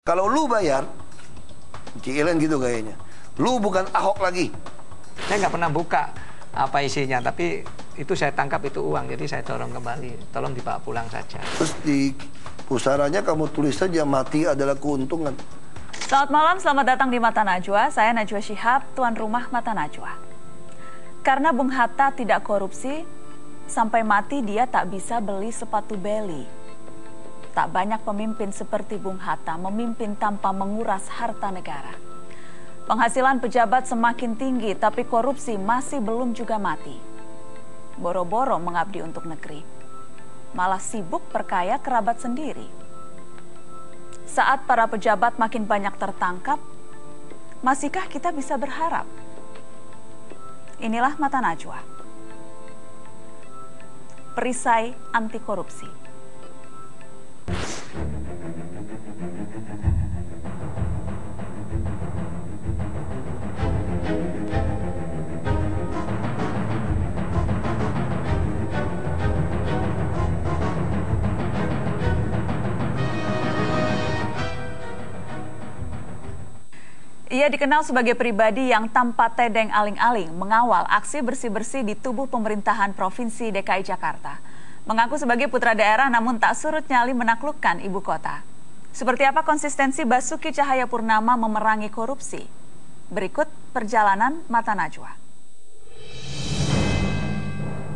Kalau lu bayar, Cilen gitu kayaknya, lu bukan Ahok lagi. Saya nggak pernah buka apa isinya, tapi itu saya tangkap itu uang, jadi saya dorong kembali, tolong dibawa pulang saja. Terus di pusaranya kamu tulis saja mati adalah keuntungan. Selamat malam, selamat datang di Mata Najwa. Saya Najwa Shihab, tuan rumah Mata Najwa. Karena Bung Hatta tidak korupsi, sampai mati dia tak bisa beli sepatu beli. Tak banyak pemimpin seperti Bung Hatta memimpin tanpa menguras harta negara. Penghasilan pejabat semakin tinggi, tapi korupsi masih belum juga mati. Boro-boro mengabdi untuk negeri, malah sibuk perkaya kerabat sendiri. Saat para pejabat makin banyak tertangkap, masihkah kita bisa berharap? Inilah Mata Najwa. Perisai anti korupsi. Ia dikenal sebagai pribadi yang tanpa tedeng aling-aling mengawal aksi bersih-bersih di tubuh pemerintahan Provinsi DKI Jakarta. Mengaku sebagai putra daerah namun tak surut nyali menaklukkan ibu kota. Seperti apa konsistensi Basuki Cahayapurnama memerangi korupsi? Berikut perjalanan Mata Najwa.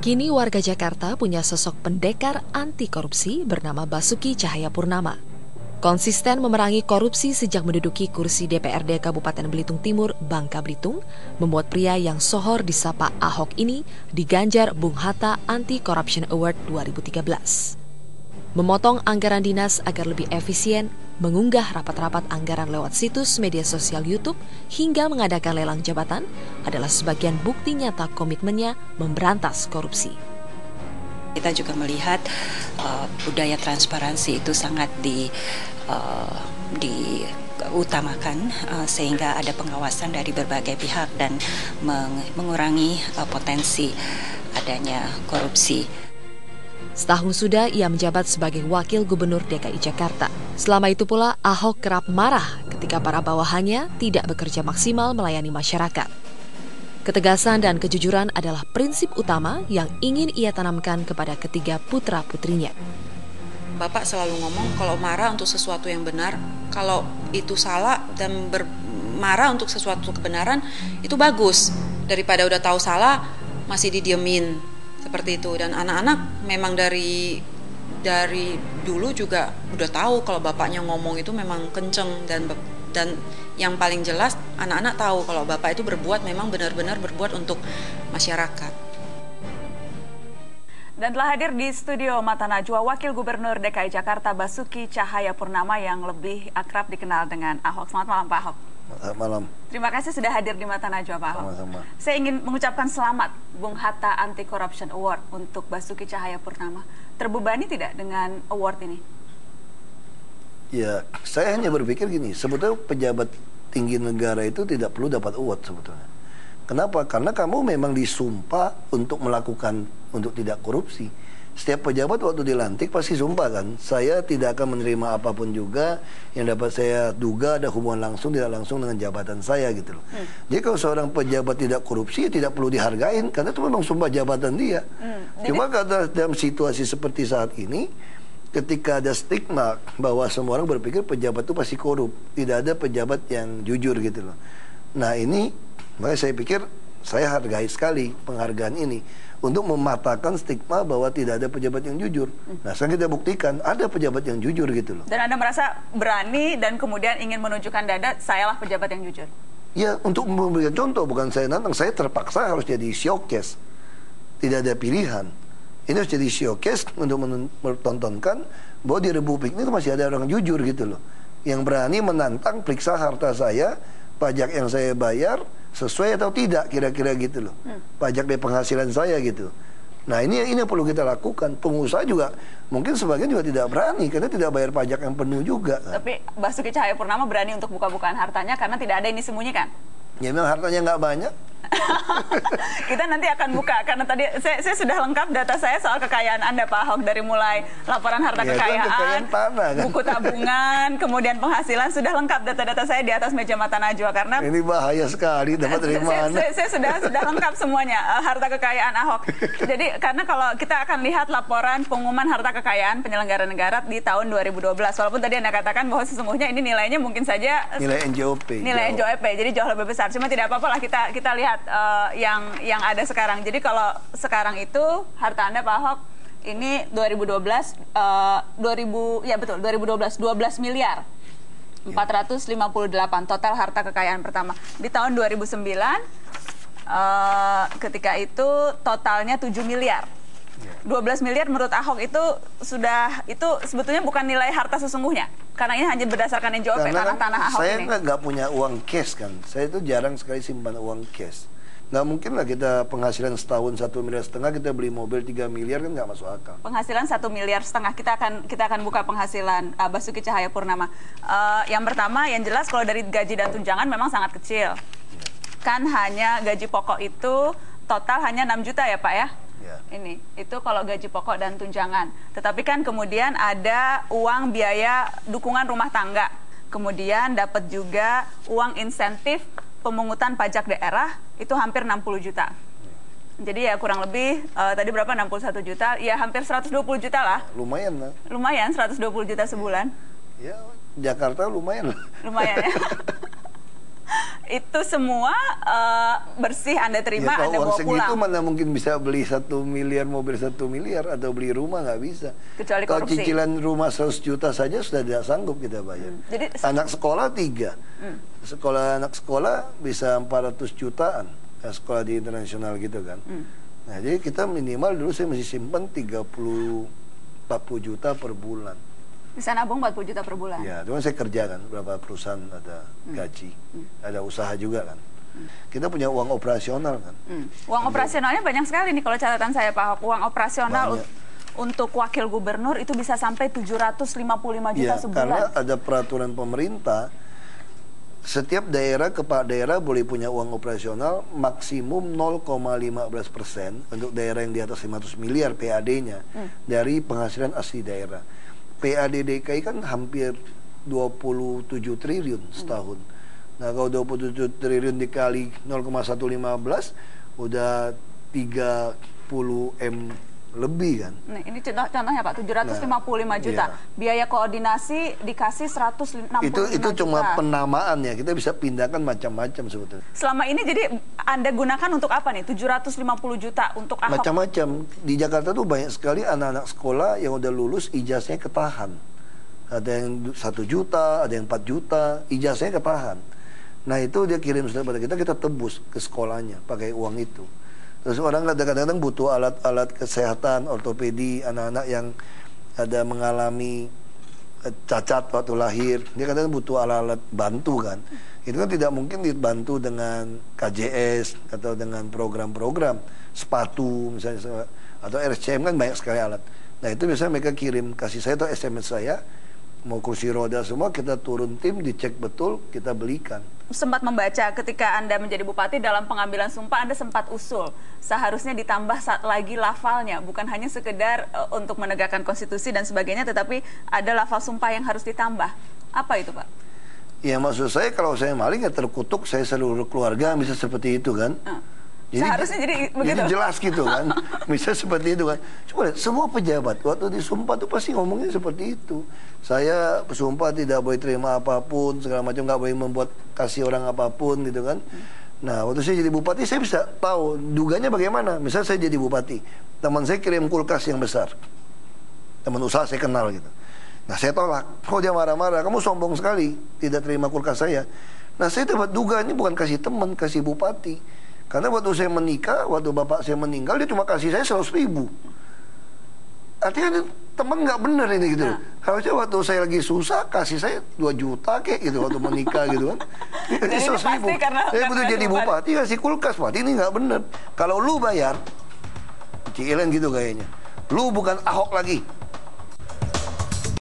Kini warga Jakarta punya sosok pendekar anti korupsi bernama Basuki Cahayapurnama. Konsisten memerangi korupsi sejak menduduki kursi DPRD Kabupaten Belitung Timur, Bangka Belitung, membuat pria yang sohor disapa Ahok ini diganjar Bung Hatta Anti-Corruption Award 2013. Memotong anggaran dinas agar lebih efisien, mengunggah rapat-rapat anggaran lewat situs media sosial YouTube, hingga mengadakan lelang jabatan adalah sebagian bukti nyata komitmennya memberantas korupsi. Kita juga melihat budaya transparansi itu sangat diutamakan sehingga ada pengawasan dari berbagai pihak dan mengurangi potensi adanya korupsi. Setahun sudah ia menjabat sebagai Wakil Gubernur DKI Jakarta. Selama itu pula Ahok kerap marah ketika para bawahannya tidak bekerja maksimal melayani masyarakat. Ketegasan dan kejujuran adalah prinsip utama yang ingin ia tanamkan kepada ketiga putra-putrinya. Bapak selalu ngomong kalau marah untuk sesuatu yang benar, kalau itu salah dan marah untuk sesuatu kebenaran, itu bagus. Daripada udah tahu salah, masih didiemin, seperti itu. Dan anak-anak memang dari dulu juga udah tahu kalau bapaknya ngomong itu memang kenceng dan yang paling jelas anak-anak tahu kalau bapak itu berbuat memang benar-benar berbuat untuk masyarakat. Dan telah hadir di studio Mata Najwa Wakil Gubernur DKI Jakarta Basuki Cahayapurnama yang lebih akrab dikenal dengan Ahok. Selamat malam Pak Ahok. Selamat malam. Terima kasih sudah hadir di Mata Najwa Pak Ahok. Sama-sama. Saya ingin mengucapkan selamat Bung Hatta Anti-Corruption Award untuk Basuki Cahayapurnama. Terbebani tidak dengan award ini? Ya, saya hanya berpikir gini, sebetulnya pejabat tinggi negara itu tidak perlu dapat award sebetulnya. Kenapa? Karena kamu memang disumpah untuk tidak korupsi. Setiap pejabat waktu dilantik pasti sumpah kan, saya tidak akan menerima apapun juga yang dapat saya duga ada hubungan langsung tidak langsung dengan jabatan saya gitu loh. Jadi kalau seorang pejabat tidak korupsi ya tidak perlu dihargain karena itu memang sumpah jabatan dia. Cuma karena dalam situasi seperti saat ini, ketika ada stigma bahwa semua orang berpikir pejabat itu pasti korup, tidak ada pejabat yang jujur gitu loh. Nah ini, makanya saya pikir saya hargai sekali penghargaan ini untuk mematahkan stigma bahwa tidak ada pejabat yang jujur. Nah sekarang kita buktikan ada pejabat yang jujur gitu loh. Dan Anda merasa berani dan kemudian ingin menunjukkan dada, sayalah pejabat yang jujur? Ya untuk memberikan contoh, bukan saya nantang, saya terpaksa harus jadi showcase. Tidak ada pilihan. Ini harus jadi showcase untuk menontonkan bahwa di Republik ini masih ada orang jujur gitu loh. Yang berani menantang periksa harta saya, pajak yang saya bayar, sesuai atau tidak kira-kira gitu loh. Pajak dari penghasilan saya gitu. Nah ini yang perlu kita lakukan. Pengusaha juga, mungkin sebagian juga tidak berani karena tidak bayar pajak yang penuh juga. Tapi Basuki Cahayapurnama berani untuk buka-bukaan hartanya karena tidak ada yang disembunyikan? Ya memang hartanya nggak banyak. Kita nanti akan buka karena tadi saya sudah lengkap data saya soal kekayaan Anda Pak Ahok, dari mulai laporan harta kekayaan, tanah, kan? buku tabungan, kemudian penghasilan, sudah lengkap data-data saya di atas meja Mata Najwa karena ini bahaya sekali, dapat dari mana? Saya sudah lengkap semuanya harta kekayaan Ahok. Jadi karena kalau kita akan lihat laporan pengumuman harta kekayaan penyelenggara negara di tahun 2012, walaupun tadi Anda katakan bahwa sesungguhnya ini nilainya mungkin saja nilai NJOP. Nilai NJOP, jadi jauh lebih besar. Cuma tidak apa-apa lah, kita lihat yang ada sekarang. Jadi kalau sekarang itu harta Anda Pak Ahok ini 2012 ya betul 2012 12 miliar 458 total harta kekayaan pertama. Di tahun 2009 ketika itu totalnya 7 miliar. 12 miliar menurut Ahok itu sebetulnya bukan nilai harta sesungguhnya. Karena ini hanya berdasarkan NJOP, tanah-tanah Ahok saya ini. Saya nggak punya uang cash kan. Saya itu jarang sekali simpan uang cash. Nggak mungkin lah kita penghasilan setahun 1,5 miliar, kita beli mobil 3 miliar, kan nggak masuk akal. Penghasilan 1,5 miliar, kita akan buka penghasilan Basuki Cahayapurnama. Yang pertama, yang jelas kalau dari gaji dan tunjangan memang sangat kecil. Kan hanya gaji pokok itu total hanya 6 juta ya Pak ya? Ya. Ini itu kalau gaji pokok dan tunjangan. Tetapi kan kemudian ada uang biaya dukungan rumah tangga. Kemudian dapat juga uang insentif pemungutan pajak daerah itu hampir 60 juta. Jadi ya kurang lebih tadi berapa, 61 juta, ya hampir 120 juta lah. Lumayan lah. Lumayan 120 juta sebulan. Ya Jakarta lumayan lah. Lumayan ya. Itu semua bersih Anda terima, ya, Anda bawa pulang. Segitu mana mungkin bisa beli 1 miliar, mobil 1 miliar, atau beli rumah, nggak bisa. Kecuali kalau korupsi. cicilan rumah 100 juta saja sudah tidak sanggup kita bayar. Jadi, anak sekolah 3. Anak sekolah bisa 400 jutaan. Sekolah di internasional gitu kan. Nah, jadi kita minimal dulu saya masih simpan 30-40 juta per bulan. Bisa nabung 40 juta per bulan. Ya, cuma saya kerja kan, berapa perusahaan ada gaji, ada usaha juga kan. Kita punya uang operasional kan. Uang operasionalnya banyak sekali nih kalau catatan saya Pak Ahok. Uang operasional untuk wakil gubernur itu bisa sampai 755 juta sebulan. Karena ada peraturan pemerintah, setiap daerah, kepala daerah boleh punya uang operasional maksimum 0,15% untuk daerah yang di atas 500 miliar PAD-nya dari penghasilan asli daerah. PAD DKI kan hampir 27 triliun setahun. Nah, kalau 27 triliun dikali 0,115 udah 30 M lebih kan. Nah, ini contohnya Pak, 755 juta. Iya. Biaya koordinasi dikasih 165 itu cuma juta. penamaan ya. Kita bisa pindahkan macam-macam sebetulnya. Selama ini jadi Anda gunakan untuk apa nih? 750 juta untuk Ahok? Macam-macam. Di Jakarta tuh banyak sekali anak-anak sekolah yang udah lulus ijazahnya ketahan. Ada yang 1 juta, ada yang 4 juta, ijazahnya ketahan. Nah, itu dia kirim surat pada kita tebus ke sekolahnya pakai uang itu. Terus orang kadang-kadang butuh alat-alat kesehatan, ortopedi, anak-anak yang ada mengalami cacat waktu lahir. Dia kadang butuh alat-alat bantu kan. Itu kan tidak mungkin dibantu dengan KJS atau dengan program-program. Sepatu misalnya, atau RSCM kan banyak sekali alat. Nah, itu biasanya mereka kirim, kasih saya atau SMS saya, mau kursi roda semua, kita turun tim, dicek betul, kita belikan. Sempat membaca ketika Anda menjadi bupati dalam pengambilan sumpah, Anda sempat usul seharusnya ditambah lagi lafalnya, bukan hanya sekedar untuk menegakkan konstitusi dan sebagainya, tetapi ada lafal sumpah yang harus ditambah. Apa itu Pak? Ya, maksud saya kalau saya maling ya terkutuk saya seluruh keluarga, bisa seperti itu kan. Seharusnya jadi begitu. Jadi jelas gitu kan. Bisa seperti itu kan. Coba lihat, semua pejabat waktu disumpah tuh pasti ngomongnya seperti itu. Saya bersumpah tidak boleh terima apapun, segala macam, nggak boleh membuat kasih orang apapun gitu kan. Nah, waktu saya jadi bupati saya bisa tahu duganya bagaimana. Misalnya saya jadi bupati, teman saya kirim kulkas yang besar. Teman usaha saya kenal gitu. Nah, saya tolak. Oh, dia marah-marah, kamu sombong sekali tidak terima kulkas saya. Nah, saya dapat duga ini bukan kasih teman, kasih bupati. Karena waktu saya menikah, waktu bapak saya meninggal, dia cuma kasih saya 100.000. Artinya teman nggak bener ini gitu. Harusnya waktu saya lagi susah, kasih saya 2 juta kayak gitu waktu menikah gitu kan. Ini 100.000. Saya butuh jadi bupati, kasih kulkas. Wah, ini nggak bener. Kalau lu bayar, Cielen gitu kayaknya. Lu bukan Ahok lagi.